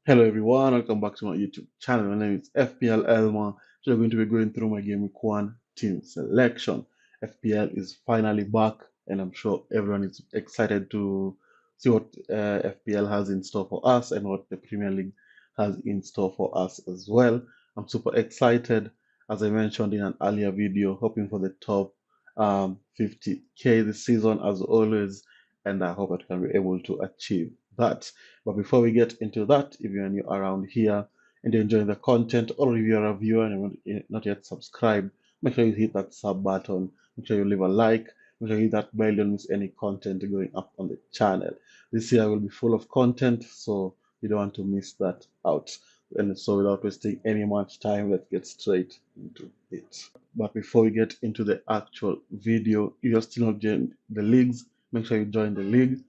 Hello everyone, welcome back to my YouTube channel. My name is FPL Elma. So we're going to be going through my Game Week 1 team selection. FPL is finally back, and I'm sure everyone is excited to see what FPL has in store for us and what the Premier League has in store for us as well. I'm super excited, as I mentioned in an earlier video, hoping for the top 50k this season as always, and I hope I can be able to achieve that. But before we get into that, if you're new around here and you're enjoying the content, or if you're a viewer and you're not yet subscribed, make sure you hit that sub button. Make sure you leave a like. Make sure you hit that bell. Don't miss any content going up on the channel. This year will be full of content, so you don't want to miss that out. And so, without wasting any much time, let's get straight into it. But before we get into the actual video, if you're still not joined the leagues, make sure you join the league.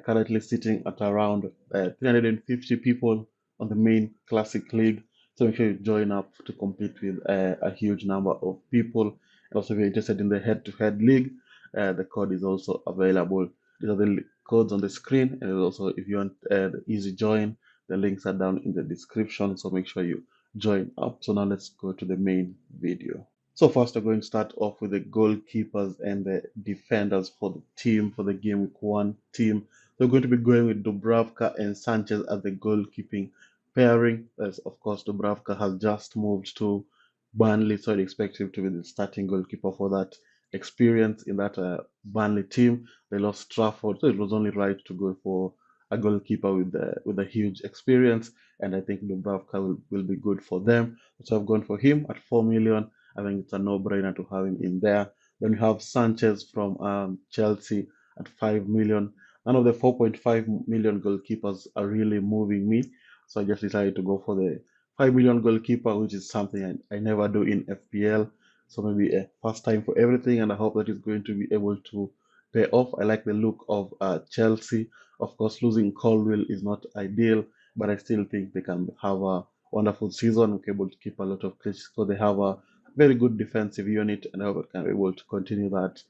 Currently sitting at around 350 people on the main classic league. So make sure you join up to compete with a huge number of people. And also, if you're interested in the head-to-head league, the code is also available. These are the codes on the screen, and also if you want the easy join, the links are down in the description. So make sure you join up. So now let's go to the main video. So first, we're going to start off with the goalkeepers and the defenders for the team, for the Game Week 1 team. So we're going to be going with Dubravka and Sanchez as the goalkeeping pairing. As of course, Dubravka has just moved to Burnley, so I'd expect him to be the starting goalkeeper for that experience in that Burnley team. They lost Trafford, so it was only right to go for a goalkeeper with a huge experience, and I think Dubravka will be good for them. So I've gone for him at 4 million. I think it's a no-brainer to have him in there. Then we have Sanchez from Chelsea at 5 million. None of the 4.5 million goalkeepers are really moving me, so I just decided to go for the 5 million goalkeeper, which is something I never do in FPL. So maybe a first time for everything, and I hope that it's going to be able to pay off. I like the look of Chelsea. Of course, losing Colwill is not ideal, but I still think they can have a wonderful season. We're able to keep a lot of clean sheets, so they have a very good defensive unit, and I hope I can be able to continue that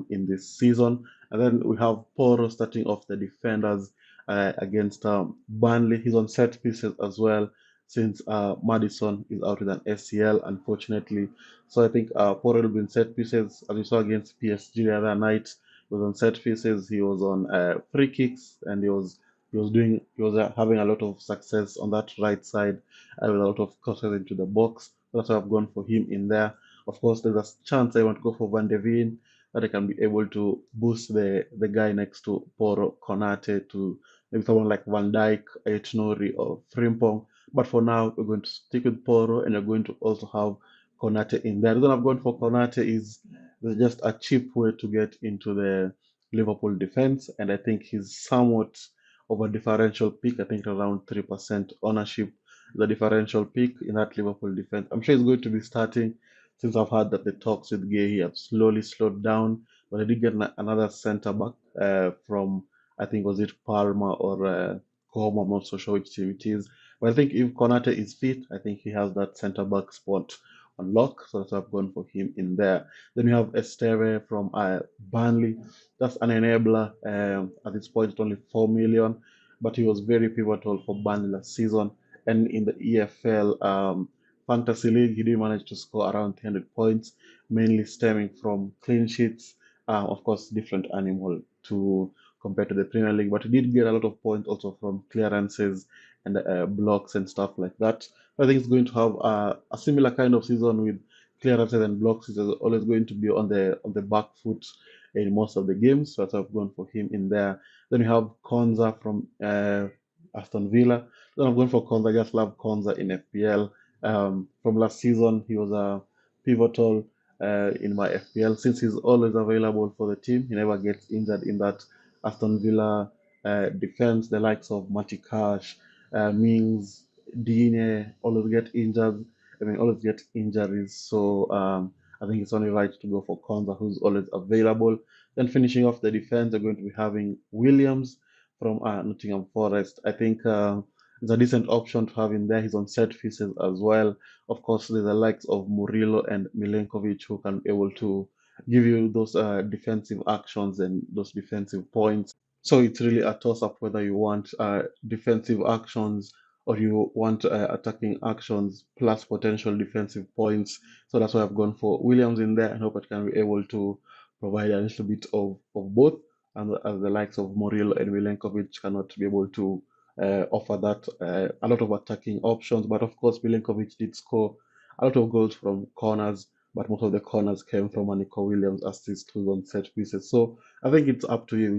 in this season. And then we have Poro starting off the defenders against Burnley. He's on set pieces as well, since Madison is out with an ACL, unfortunately. So I think Poro will be in set pieces, as we saw against PSG the other night. He was on set pieces. He was on free kicks, and he was having a lot of success on that right side with a lot of crosses into the box. That's why I've gone for him in there. Of course, there's a chance I want to go for Van de Ven, that I can be able to boost the guy next to Poro Konate to maybe someone like Van Dijk, Aitnori, or Frimpong. But for now, we're going to stick with Poro, and we're going to also have Konate in there. The reason I've gone for Konate is there's just a cheap way to get into the Liverpool defense, and I think he's somewhat of a differential pick. I think around 3% ownership, the differential pick in that Liverpool defense. I'm sure he's going to be starting, since I've heard that the talks with Gay have slowly slowed down. But I did get another centre back from, I think, was it Parma or Como? I'm not so sure which team it is. But I think if Konate is fit, I think he has that centre back spot on lock. So that's why I've gone for him in there. Then you have Esteve from Burnley. That's an enabler. At this point, it's only 4 million, but he was very pivotal for Burnley last season. And in the EFL Fantasy League, he did manage to score around 300 points, mainly stemming from clean sheets. Of course, different animal to compared to the Premier League, but he did get a lot of points also from clearances and blocks and stuff like that. I think it's going to have a similar kind of season with clearances and blocks. He's always going to be on the back foot in most of the games, so that's why I've gone for him in there. Then we have Konza from Aston Villa. Then I'm going for Konza. I just love Konza in FPL. From last season, he was a pivotal in my FPL, since he's always available for the team. He never gets injured in that Aston Villa defense. The likes of Matty Cash, Mings, Digne always get injured. I mean, always get injuries. So I think it's only right to go for Konza, who's always available. Then finishing off the defense, they're going to be having Williams from Nottingham Forest. I think it's a decent option to have in there. He's on set pieces as well. Of course, there's the likes of Murillo and Milenkovic, who can be able to give you those defensive actions and those defensive points. So it's really a toss-up whether you want defensive actions or you want attacking actions plus potential defensive points. So that's why I've gone for Williams in there, and hope I can be able to provide a little bit of both. And as the likes of Murillo and Milenkovic cannot be able to offer that a lot of attacking options. But of course, Milenkovic did score a lot of goals from corners, but most of the corners came from Nico Williams' assist to on set pieces. So I think it's up to you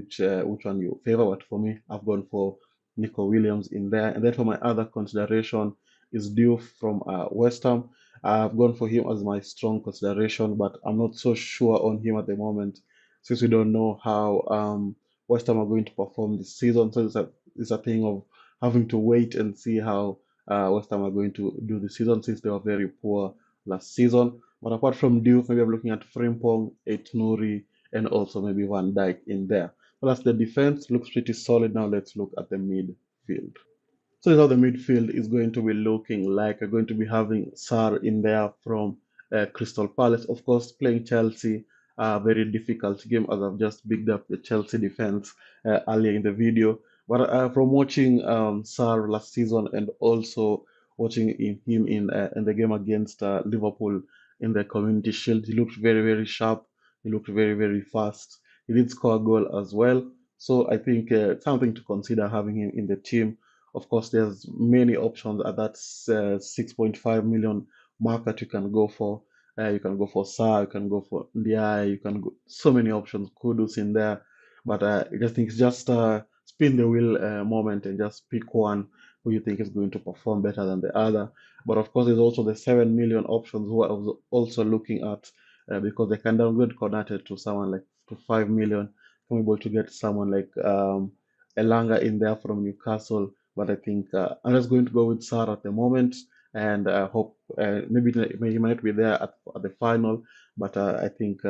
which one you favor. But for me, I've gone for Nico Williams in there. And then for my other consideration is Diouf from West Ham. I've gone for him as my strong consideration, but I'm not so sure on him at the moment since we don't know how West Ham are going to perform this season. So it's a thing of having to wait and see how West Ham are going to do the season since they were very poor last season. But apart from Diouf, maybe I'm looking at Frimpong, Aït-Nouri, and also maybe Van Dijk in there. So that's the defense. Looks pretty solid. Now let's look at the midfield. So this is how the midfield is going to be looking like. We're going to be having Sar in there from Crystal Palace, of course, playing Chelsea. Very difficult game as I've just bigged up the Chelsea defense earlier in the video. But from watching Sar last season and also watching him in the game against Liverpool in the Community Shield, he looked very, very sharp. He looked very, very fast. He did score a goal as well. So I think something to consider having him in the team. Of course, there's many options at that 6.5 million mark that you can go for. You can go for Sa, you can go for Ndiaye, you can go so many options. Kudus in there, but I just think it's just spin the wheel moment and just pick one who you think is going to perform better than the other. But of course, there's also the 7 million options who are also looking at because they can downgrade Konate to someone like to 5 million. I'm able to get someone like Elanga in there from Newcastle, but I think I'm just going to go with Sarr at the moment, and hope maybe he might be there at the final, but I think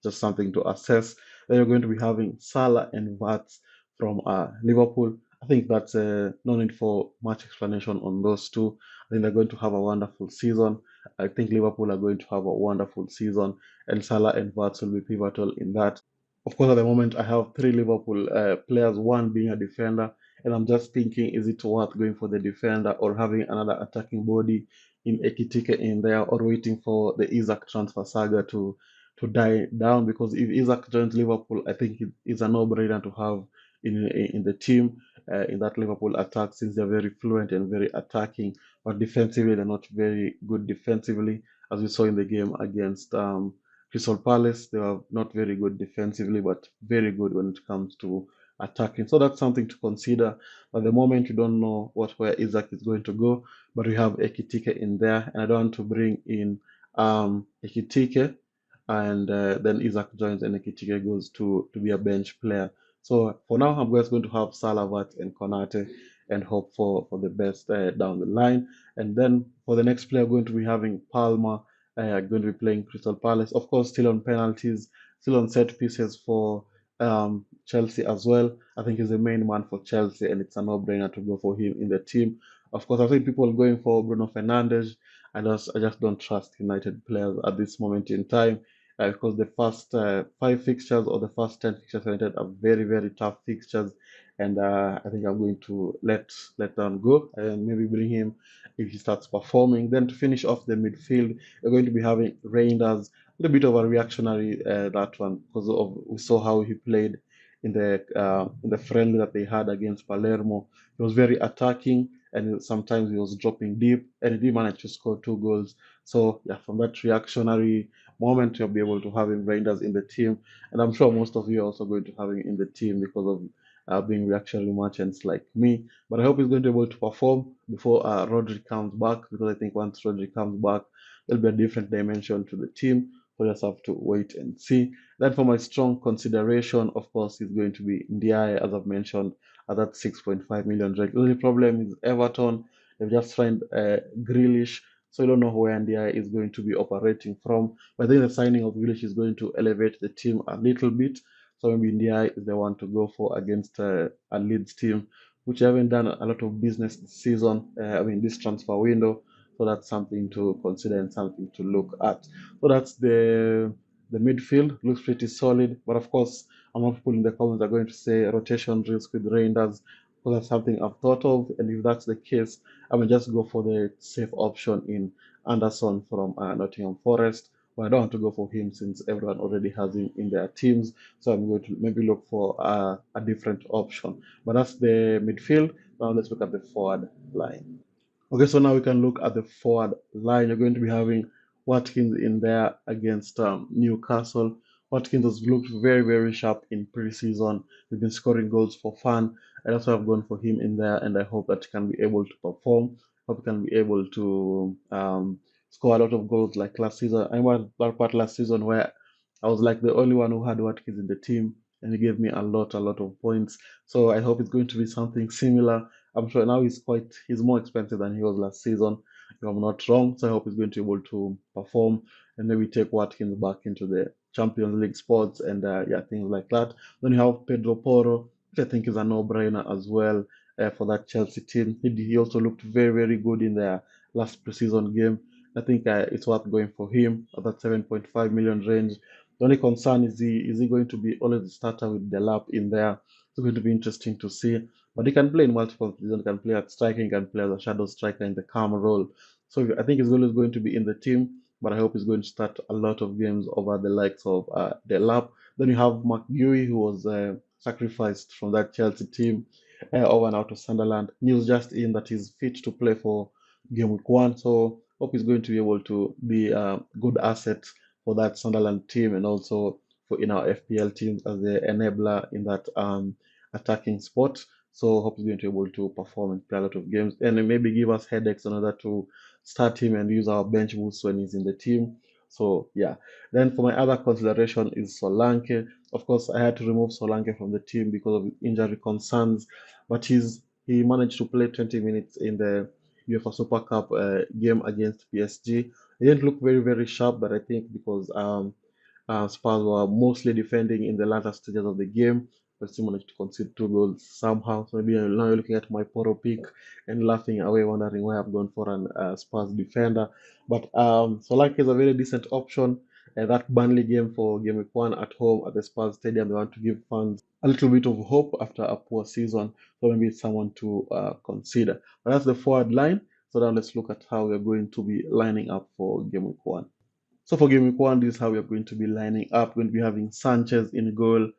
just something to assess. Then you're going to be having Salah and Vats from Liverpool. I think that's no need for much explanation on those two. I think they're going to have a wonderful season. I think Liverpool are going to have a wonderful season, and Salah and Vats will be pivotal in that. Of course, at the moment, I have three Liverpool players, one being a defender, and I'm just thinking, is it worth going for the defender or having another attacking body in Ekitike in there, or waiting for the Isaac transfer saga to die down? Because if Isaac joins Liverpool, I think it's a no-brainer to have in the team in that Liverpool attack, since they're very fluent and very attacking, but defensively they're not very good defensively, as we saw in the game against Crystal Palace. They are not very good defensively, but very good when it comes to attacking. So that's something to consider. At the moment, you don't know where Isaac is going to go, but we have Ekitike in there, and I don't want to bring in Ekitike and then Isaac joins and Ekitike goes to be a bench player. So for now, I'm just going to have Salavat and Konate and hope for the best down the line. And then for the next player, going to be having Palmer going to be playing Crystal Palace. Of course, still on penalties, still on set pieces for Chelsea as well. I think he's the main man for Chelsea, and it's a no-brainer to go for him in the team. Of course, I think people are going for Bruno Fernandes. I just don't trust United players at this moment in time because the first five fixtures or the first 10 fixtures United are very, very tough fixtures. And I think I'm going to let them go and maybe bring him if he starts performing. Then to finish off the midfield, we're going to be having Reinders, a little bit of a reactionary that one because of we saw how he played in the friendly that they had against Palermo. He was very attacking and sometimes he was dropping deep and he did manage to score two goals. So yeah, from that reactionary moment, you'll be able to have him Reinders in the team, and I'm sure most of you are also going to have him in the team because of being reactionary merchants like me. But I hope he's going to be able to perform before Rodri comes back, because I think once Rodri comes back, there'll be a different dimension to the team. So just have to wait and see. Then for my strong consideration, of course, is going to be Ndiaye, as I've mentioned, at that 6.5 million rate. The only problem is Everton. They've just signed Grealish, so I don't know where Ndiaye is going to be operating from. But I think the signing of Grealish is going to elevate the team a little bit. So maybe Ndiaye is the one to go for against a Leeds team, which haven't done a lot of business this season. This transfer window. So that's something to consider and something to look at. So that's the midfield. Looks pretty solid. But of course, a lot of people in the comments are going to say rotation risk with Reinders. Because that's something I've thought of. And if that's the case, I will just go for the safe option in Anderson from Nottingham Forest. But I don't want to go for him since everyone already has him in their teams. So I'm going to maybe look for a different option. But that's the midfield. Now let's look at the forward line. Okay, so now we can look at the forward line. You're going to be having Watkins in there against Newcastle. Watkins has looked very, very sharp in preseason. He's been scoring goals for fun. And that's why I've gone for him in there, and I hope that he can be able to perform. Hope he can be able to score a lot of goals like last season. I remember that part last season where I was like the only one who had Watkins in the team, and he gave me a lot of points. So I hope it's going to be something similar. I'm sure now he's more expensive than he was last season, if I'm not wrong. So I hope he's going to be able to perform and maybe take Watkins back into the Champions League spots and yeah, things like that. Then you have Pedro Porro, which I think is a no-brainer as well for that Chelsea team. He also looked very, very good in their last preseason game. I think it's worth going for him at that 7.5 million range. The only concern is he going to be always the starter with the lap in there? It's going to be interesting to see. But he can play in multiple positions. He can play at striker, he can play as a shadow striker in the calm role. So I think he's always going to be in the team, but I hope he's going to start a lot of games over the likes of the lap. Then you have McGuey, who was sacrificed from that Chelsea team over and out of Sunderland. News just in that he's fit to play for Gameweek 1. So hope he's going to be able to be a good asset for that Sunderland team and also for in our FPL teams as the enabler in that attacking spot. So hope he's going to be able to perform and play a lot of games and maybe give us headaches in order to start him and use our bench boost when he's in the team. So yeah. Then for my other consideration is Solanke. Of course, I had to remove Solanke from the team because of injury concerns, but he managed to play 20 minutes in the UEFA Super Cup game against PSG. He didn't look very, very sharp, but I think because Spurs were mostly defending in the latter stages of the game, but still managed to concede 2 goals somehow. So maybe now you're looking at my Poro pick and laughing away, wondering why I've gone for an Spurs defender. But Solanke is a very decent option. That Burnley game for Game Week 1 at home at the Spurs Stadium, they want to give fans a little bit of hope after a poor season. So maybe it's someone to consider. But that's the forward line. So now let's look at how we're going to be lining up for Game Week 1. So for Game Week 1, this is how we're going to be lining up. We're going to be having Sanchez in goal,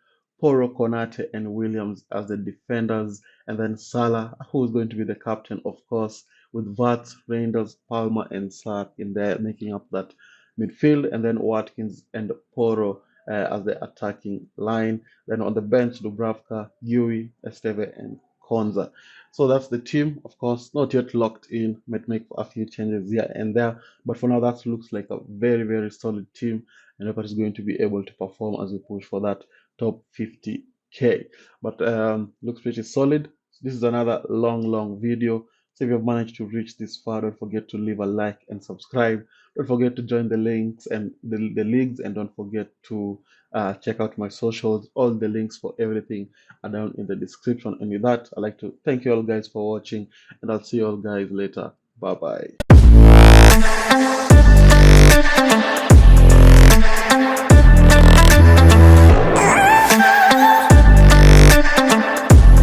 Poro, Konate, and Williams as the defenders, and then Salah, who is going to be the captain, of course, with Vart, Reinders, Palmer, and Sarr in there, making up that midfield, and then Watkins and Poro as the attacking line. Then on the bench, Dubravka, Gui, Esteve, and Konza. So that's the team, of course, not yet locked in, might make a few changes here and there, but for now that looks like a very, very solid team, and everybody's going to be able to perform as we push for that top 50k. But looks pretty solid. This is another long video. So if you've managed to reach this far, don't forget to leave a like and subscribe. Don't forget to join the links and the leagues, and don't forget to check out my socials. All the links for everything are down in the description. And with that, I'd like to thank you all guys for watching, and I'll see you all guys later. Bye bye.